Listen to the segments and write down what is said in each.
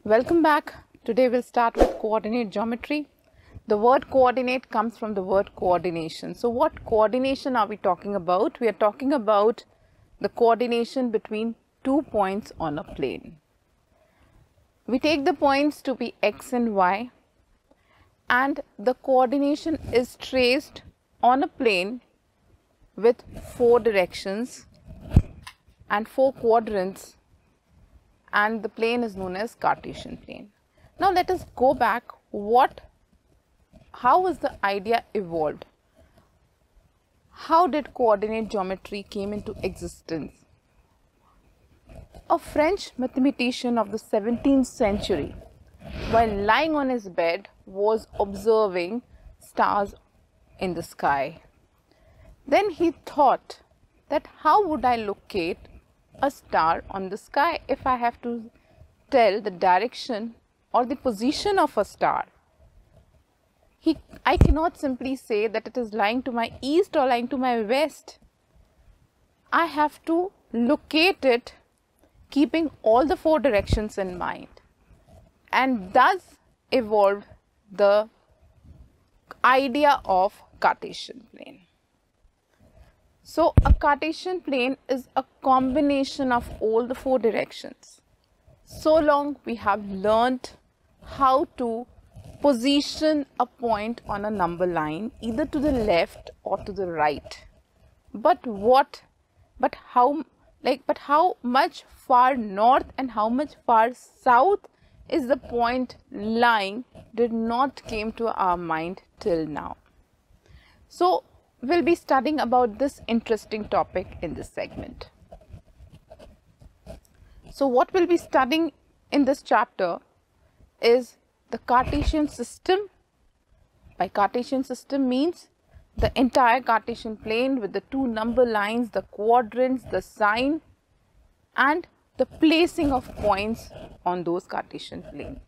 Welcome back. Today we'll start with coordinate geometry. The word coordinate comes from the word coordination. So what coordination are we talking about? We are talking about the coordination between 2 points on a plane. We take the points to be x and y, and the coordination is traced on a plane with 4 directions and 4 quadrants, and the plane is known as Cartesian plane. Now let us go back. How was the idea evolved? How did coordinate geometry came into existence? A French mathematician of the 17th century, while lying on his bed, was observing stars in the sky. Then he thought that how would I locate a star on the sky if I have to tell the direction or the position of a star? I cannot simply say that it is lying to my east or lying to my west. I have to locate it keeping all the 4 directions in mind, and thus evolved the idea of Cartesian plane. So a Cartesian plane is a combination of all the 4 directions. So long we have learnt how to position a point on a number line either to the left or to the right. But how much far north and how much far south is the point lying did not came to our mind till now. So we'll be studying about this interesting topic in this segment. So what we'll be studying in this chapter is the Cartesian system. By Cartesian system means the entire Cartesian plane with the 2 number lines, the quadrants, the sign, and the placing of points on those Cartesian plane.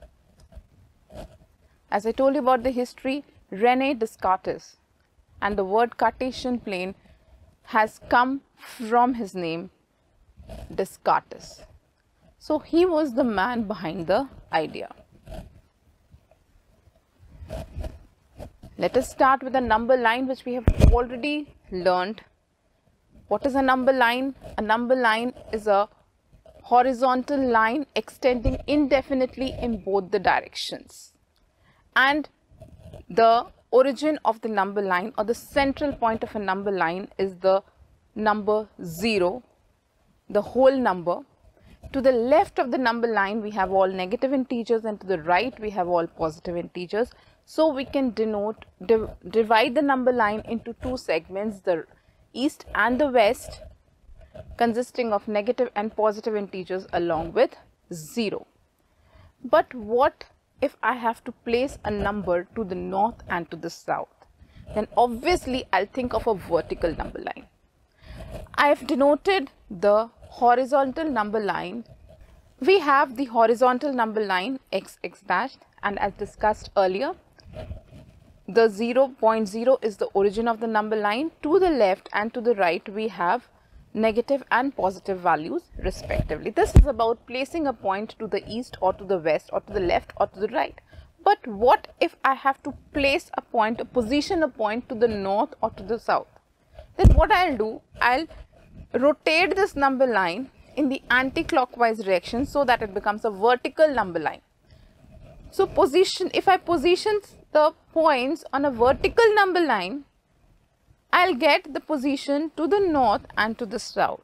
As I told you about the history, René Descartes, and the word Cartesian plane has come from his name, Descartes. So he was the man behind the idea. Let us start with a number line which we have already learned. What is a number line? A number line is a horizontal line extending indefinitely in both the directions. And the origin of the number line, or the central point of a number line, is the number 0, the whole number. To the left of the number line we have all negative integers, and to the right we have all positive integers. So we can divide the number line into 2 segments, the east and the west, consisting of negative and positive integers along with 0. But what if I have to place a number to the north and to the south? Then obviously I'll think of a vertical number line. I have denoted the horizontal number line. We have the horizontal number line x dashed, and as discussed earlier, the 0.0 is the origin of the number line. To the left and to the right we have negative and positive values respectively. This is about placing a point to the east or to the west or to the left or to the right. But what if I have to place a point, position a point to the north or to the south? Then what I'll do, I'll rotate this number line in the anti-clockwise direction so that it becomes a vertical number line. So if I position the points on a vertical number line, I'll get the position to the north and to the south,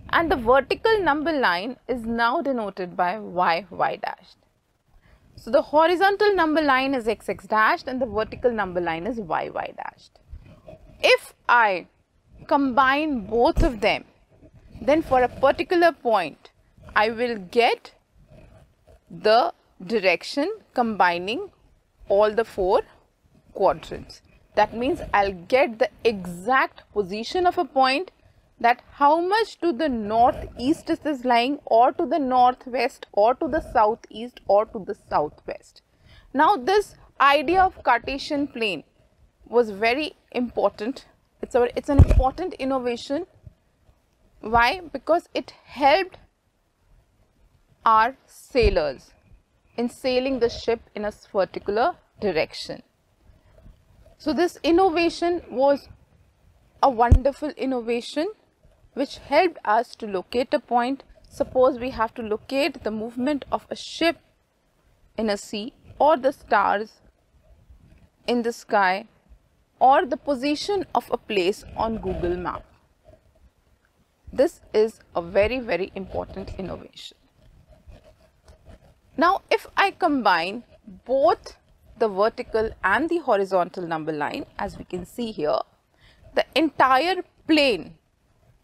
and the vertical number line is now denoted by y dashed. So the horizontal number line is x dashed and the vertical number line is y dashed. If I combine both of them, then for a particular point I will get the direction combining all the 4 quadrants. That means I'll get the exact position of a point, that how much to the northeast it is lying, or to the northwest, or to the southeast, or to the southwest. Now this idea of Cartesian plane was very important. It's an important innovation. Why? Because it helped our sailors in sailing the ship in a particular direction. So this innovation was a wonderful innovation which helped us to locate a point. Suppose we have to locate the movement of a ship in a sea, or the stars in the sky, or the position of a place on Google Map. This is a very, very important innovation. Now, if I combine both the vertical and the horizontal number line, as we can see here, the entire plane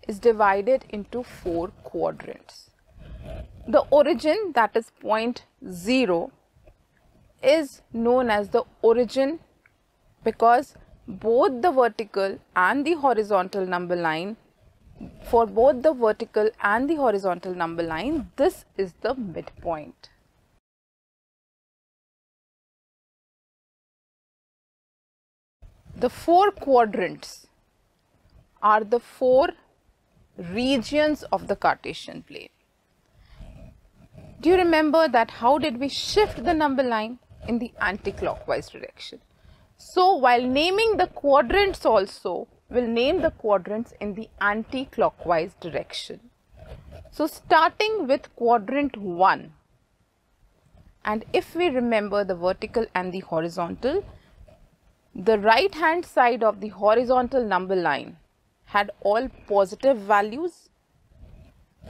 is divided into 4 quadrants. The origin, that is point 0, is known as the origin because both the vertical and the horizontal number line, for both the vertical and the horizontal number line, this is the midpoint. The 4 quadrants are the 4 regions of the Cartesian plane. Do you remember that how did we shift the number line? In the anti-clockwise direction. So while naming the quadrants also, we'll name the quadrants in the anti-clockwise direction. So starting with quadrant 1, and if we remember the vertical and the horizontal, the right hand side of the horizontal number line had all positive values,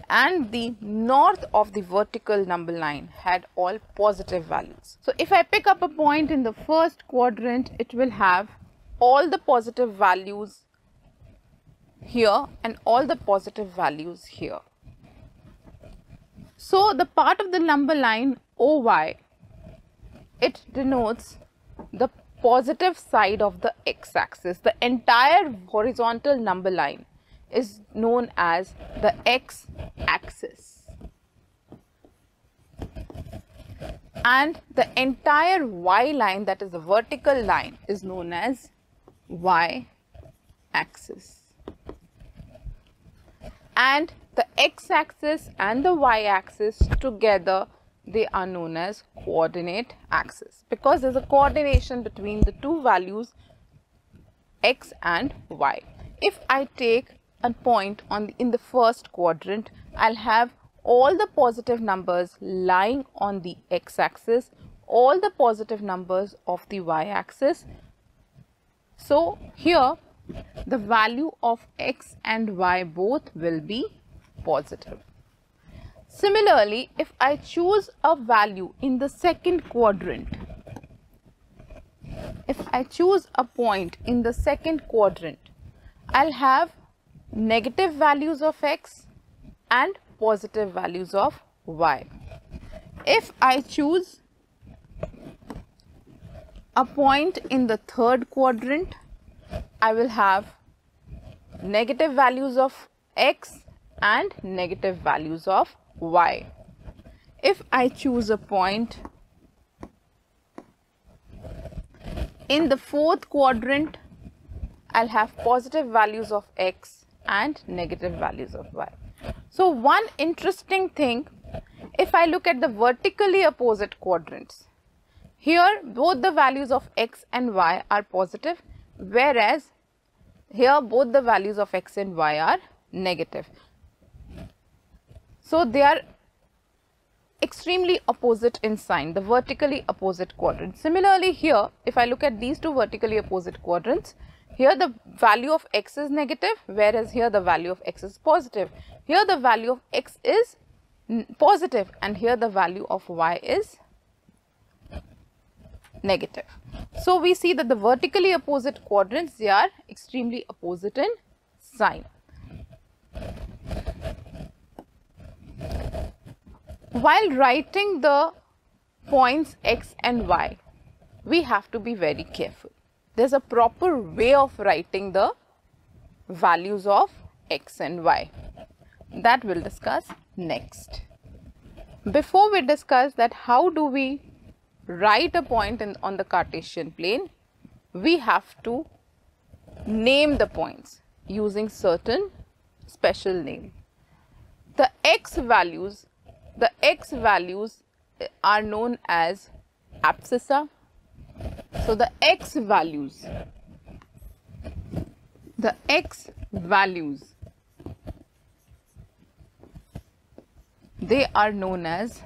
and the north of the vertical number line had all positive values. So if I pick up a point in the first quadrant, it will have all the positive values here and all the positive values here. So the part of the number line OY, it denotes the positive side of the x-axis. The entire horizontal number line is known as the x-axis, and the entire y line, that is the vertical line, is known as y-axis, and the x-axis and the y-axis together, they are known as coordinate axis, because there's a coordination between the two values x and y. If I take a point in the first quadrant, I'll have all the positive numbers lying on the x-axis, all the positive numbers of the y-axis. So here the value of x and y both will be positive. Similarly, if I choose a value in the second quadrant, if I choose a point in the second quadrant, I'll have negative values of x and positive values of y. If I choose a point in the third quadrant, I will have negative values of x and negative values of y. If I choose a point in the fourth quadrant, I'll have positive values of x and negative values of y. So one interesting thing, if I look at the vertically opposite quadrants, here both the values of x and y are positive, whereas here both the values of x and y are negative. So they are extremely opposite in sign, the vertically opposite quadrant. Similarly here, if I look at these two vertically opposite quadrants, here the value of x is negative, whereas here the value of x is positive. Here the value of x is positive and here the value of y is negative. So we see that the vertically opposite quadrants, they are extremely opposite in sign. While writing the points x and y, we have to be very careful. There's a proper way of writing the values of x and y. That we'll discuss next. Before we discuss that how do we write a point on the Cartesian plane, we have to name the points using certain special name. The x values are known as abscissa. So the x values, they are known as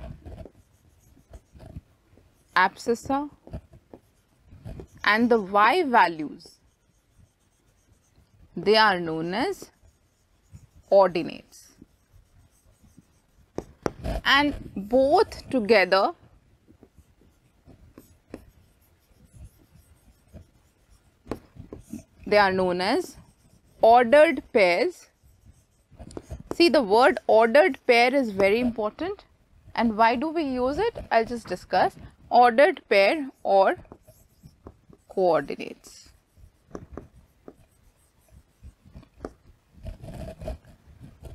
abscissa, and the y values, they are known as ordinates. And both together they are known as ordered pairs. See, the word ordered pair is very important. And why do we use it? I'll just discuss. Ordered pair or coordinates.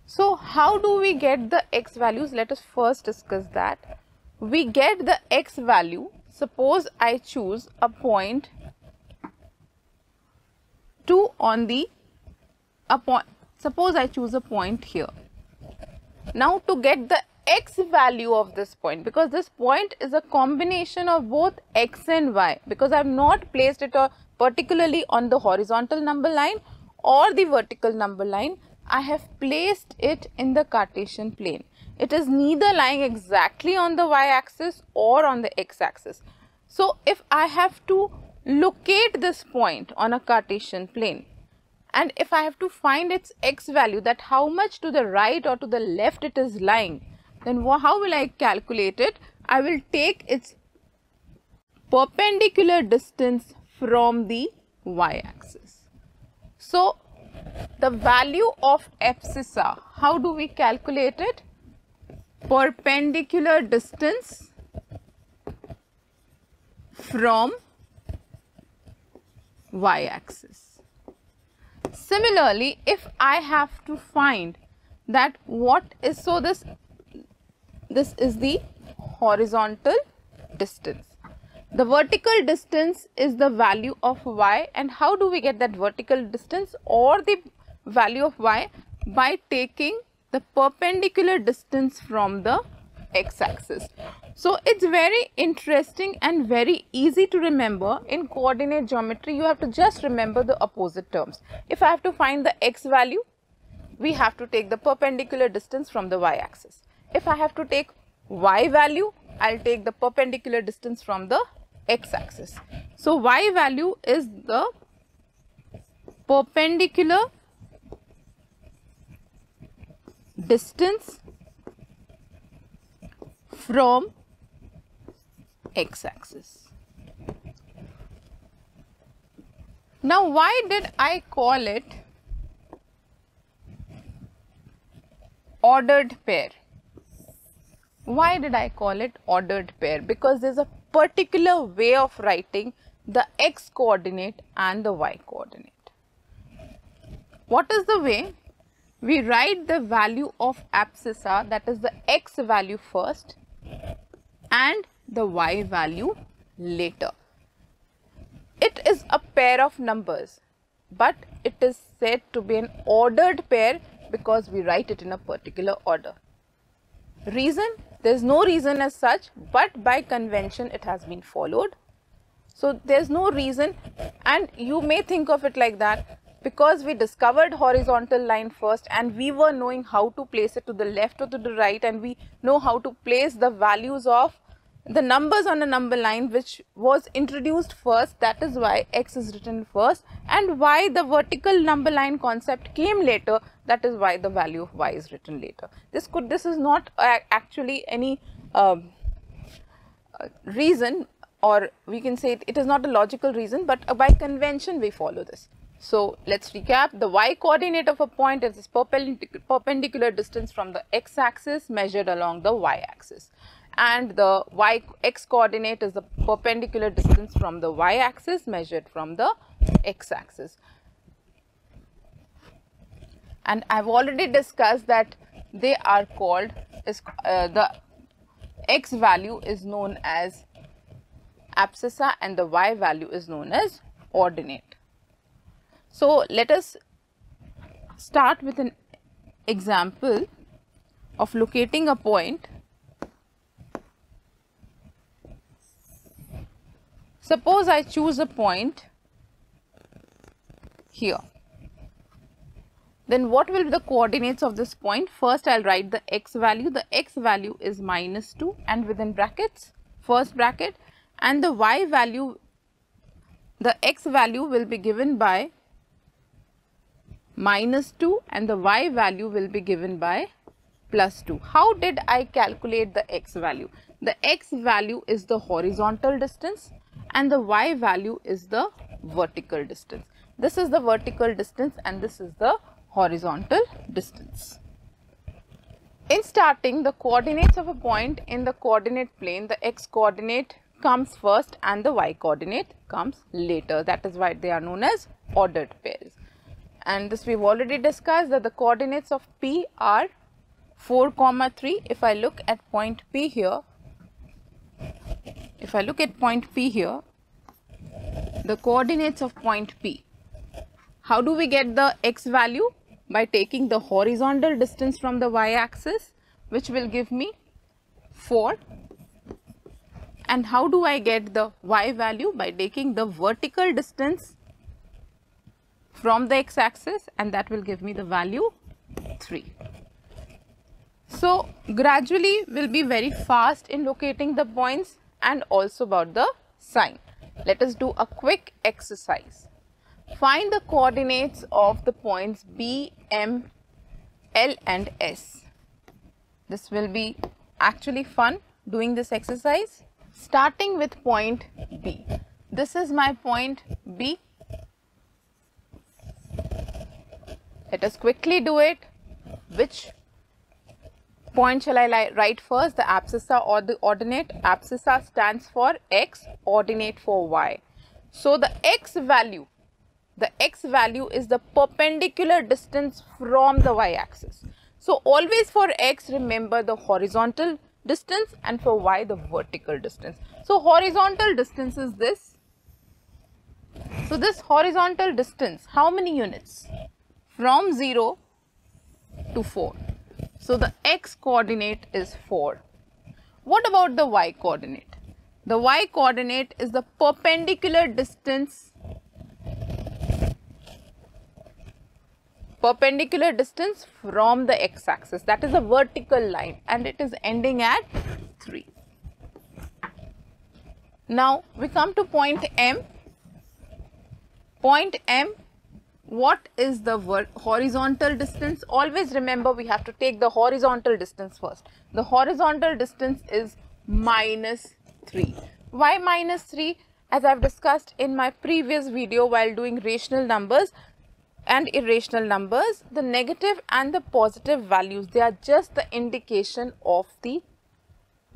So how do we get the x values? Let us first discuss that. We get the x value. Suppose I choose a point 2 on the suppose I choose a point here. Now to get the x value of this point, because this point is a combination of both x and y, because I have not placed it particularly on the horizontal number line or the vertical number line, I have placed it in the Cartesian plane. It is neither lying exactly on the y-axis or on the x-axis. So if I have to locate this point on a Cartesian plane, and if I have to find its x value, that how much to the right or to the left it is lying, then how will I calculate it? I will take its perpendicular distance from the y-axis. So the value of abscissa, how do we calculate it? Perpendicular distance from y-axis. Similarly, if I have to find that what is, so this is the horizontal distance. The vertical distance is the value of y, and how do we get that vertical distance or the value of y? By taking the perpendicular distance from the x-axis. So it's very interesting and very easy to remember. In coordinate geometry, you have to just remember the opposite terms. If I have to find the x value, we have to take the perpendicular distance from the y-axis. If I have to take y value, I'll take the perpendicular distance from the x-axis. So y value is the perpendicular distance from x-axis. Now, why did I call it ordered pair? Why did I call it ordered pair? Because there's a particular way of writing the x coordinate and the y coordinate. What is the way? We write the value of abscissa, that is the x value first, and the y value later. It is a pair of numbers, but it is said to be an ordered pair because we write it in a particular order. Reason? There is no reason as such, but by convention it has been followed. So there is no reason, and you may think of it like that because we discovered horizontal line first and we were knowing how to place it to the left or to the right, and we know how to place the values of the numbers on a number line which was introduced first. That is why x is written first, and why the vertical number line concept came later. That is why the value of y is written later. This is not actually any reason, or we can say it is not a logical reason, but by convention we follow this. So let's recap. The y coordinate of a point is this perpendicular distance from the x-axis measured along the y-axis, and the x coordinate is the perpendicular distance from the y-axis measured from the x-axis. And I've already discussed that they are called, the x value is known as abscissa and the y value is known as ordinate. So let us start with an example of locating a point Suppose I choose a point here. Then what will be the coordinates of this point? First, I'll write the x value. The x value is -2 and within brackets, first bracket, and the y value, the x value will be given by -2 and the y value will be given by +2. How did I calculate the x value? The x value is the horizontal distance and the y value is the vertical distance. This is the vertical distance and this is the horizontal distance. In starting, the coordinates of a point in the coordinate plane, the x coordinate comes first and the y coordinate comes later. That is why they are known as ordered pairs. And this we've already discussed, that the coordinates of P are 4, 3. If I look at point P here, the coordinates of point P, how do we get the x value? By taking the horizontal distance from the y-axis, which will give me 4. And how do I get the y value? By taking the vertical distance from the x-axis, and that will give me the value 3. So gradually we'll be very fast in locating the points and also about the sign. Let us do a quick exercise. Find the coordinates of the points B, M, L and S. This will be actually fun doing this exercise. Starting with point B. This is my point B. Let us quickly do it. Which point shall I write first? The abscissa or the ordinate? Abscissa stands for x, ordinate for y. So the x value is the perpendicular distance from the y-axis. So always for x, remember the horizontal distance and for y the vertical distance. So horizontal distance is this. So this horizontal distance, how many units? From 0 to 4. So the x coordinate is 4. What about the y coordinate? The y coordinate is the perpendicular distance from the x-axis. That is a vertical line and it is ending at 3. Now we come to point M. Point M, what is the horizontal distance? Always remember we have to take the horizontal distance first. The horizontal distance is -3. Why -3? As I've discussed in my previous video while doing rational numbers and irrational numbers, the negative and the positive values, they are just the indication of the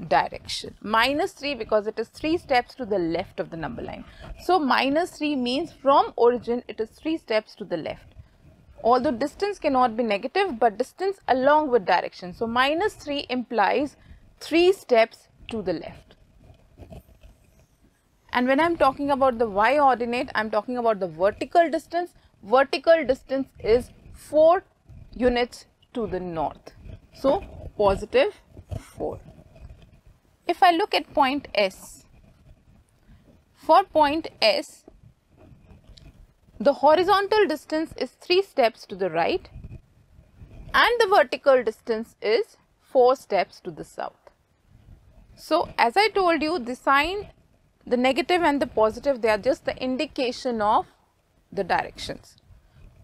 direction. -3 because it is 3 steps to the left of the number line. So -3 means from origin it is 3 steps to the left. Although distance cannot be negative, but distance along with direction. So -3 implies 3 steps to the left. And when I'm talking about the y ordinate, I'm talking about the vertical distance. Vertical distance is 4 units to the north. So +4. If I look at point S, for point S, the horizontal distance is 3 steps to the right and the vertical distance is 4 steps to the south. So as I told you, the sign, the negative and the positive, they are just the indication of the directions.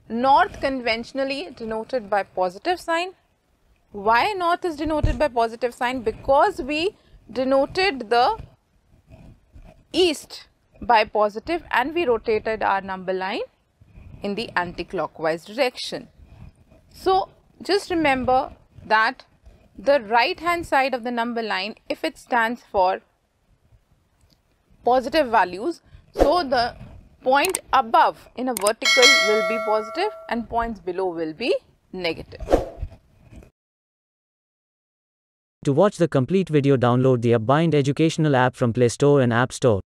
North conventionally denoted by positive sign. Why north is denoted by positive sign? Because we denoted the east by positive and we rotated our number line in the anti-clockwise direction. So just remember that the right hand side of the number line, if it stands for positive values, so the point above in a vertical will be positive and points below will be negative. To watch the complete video, download the Upbind educational app from Play Store and App Store.